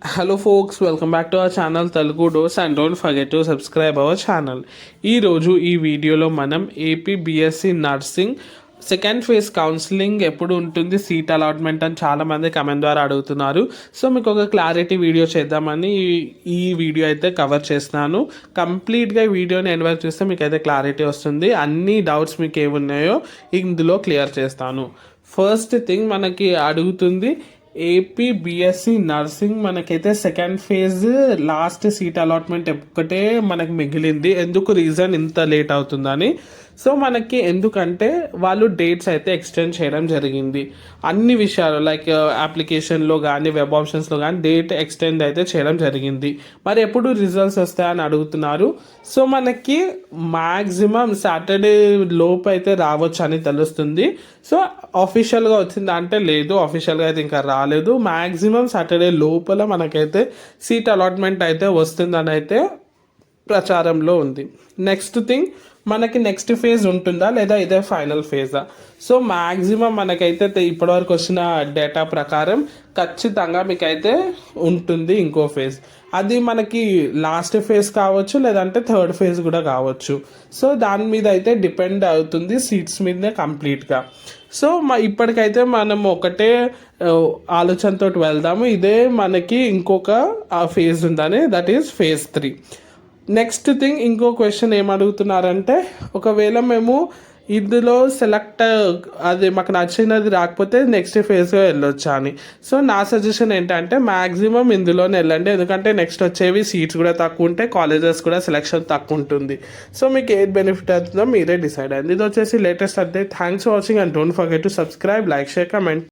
Hello folks, welcome back to our channel Telugu Dose and don't forget to subscribe our channel. ఈరోజు ఈ వీడియోలో మనం AP BSc nursing second phase counselling ఎప్పుడు ఉంటుంది, seat allotment అని చాలామంది కమెంట్ ద్వారా అడుగుతున్నారు. సో మీకు ఒక క్లారిటీ వీడియో చేద్దామని ఈ వీడియో అయితే కవర్ చేస్తున్నాను. కంప్లీట్గా ఈ వీడియోని ఎండ్ వరకు చూస్తే మీకు అయితే క్లారిటీ వస్తుంది. అన్ని డౌట్స్ మీకు ఏమున్నాయో ఇందులో క్లియర్ చేస్తాను. ఫస్ట్ థింగ్ మనకి అడుగుతుంది ఏపీ బీఎస్సీ నర్సింగ్ మనకైతే second phase last seat allotment ఒక్కటే మనకు మిగిలింది. ఎందుకు రీజన్ ఇంత లేట్ అవుతుందని. సో మనకి ఎందుకంటే వాళ్ళు డేట్స్ అయితే ఎక్స్టెండ్ చేయడం జరిగింది. అన్ని విషయాలు లైక్ అప్లికేషన్లో కానీ వెబ్ ఆప్షన్స్లో కానీ డేట్ ఎక్స్టెండ్ అయితే చేయడం జరిగింది. మరి ఎప్పుడు రిజల్ట్స్ వస్తాయని అడుగుతున్నారు. సో మనకి మ్యాక్సిమం సాటర్డే లోపు అయితే రావచ్చు అని తెలుస్తుంది. సో ఆఫీషియల్గా వచ్చిందా అంటే లేదు, ఆఫీషియల్గా అయితే ఇంకా రాలేదు. మ్యాక్సిమం సాటర్డే లోపల మనకైతే సీట్ అలాట్మెంట్ అయితే వస్తుందని అయితే ప్రచారంలో ఉంది. నెక్స్ట్ థింగ్, మనకి నెక్స్ట్ ఫేజ్ ఉంటుందా లేదా ఇదే ఫైనల్ ఫేజా? సో మ్యాక్సిమం మనకైతే ఇప్పటివరకు వచ్చిన డేటా ప్రకారం ఖచ్చితంగా మీకైతే ఉంటుంది ఇంకో ఫేజ్. అది మనకి లాస్ట్ ఫేజ్ కావచ్చు, లేదంటే థర్డ్ ఫేజ్ కూడా కావచ్చు. సో దాని మీద అయితే డిపెండ్ అవుతుంది, సీట్స్ మీదనే కంప్లీట్గా. సో ఇప్పటికైతే మనం ఒకటే ఆలోచనతో వెళ్దాము, ఇదే మనకి ఇంకొక ఫేజ్ ఉందని, that is phase 3. Next thing, ఇంకో క్వశ్చన్ ఏమడుగుతున్నారంటే ఒకవేళ మేము ఇందులో సెలెక్ట్ అది మాకు నచ్చినది రాకపోతే నెక్స్ట్ ఫేజ్గా వెళ్ళొచ్చా అని. సో నా సజెషన్ ఏంటంటే మ్యాక్సిమం ఇందులోనే వెళ్ళండి. ఎందుకంటే నెక్స్ట్ వచ్చేవి సీట్స్ కూడా తక్కువ ఉంటాయి, కాలేజెస్ కూడా సెలెక్షన్ తక్కువ ఉంటుంది. సో మీకు ఏది బెనిఫిట్ అవుతుందో మీరే డిసైడ్ అయ్యింది. ఇది వచ్చేసి latest update. Thanks for watching and don't forget to subscribe, like, share, comment.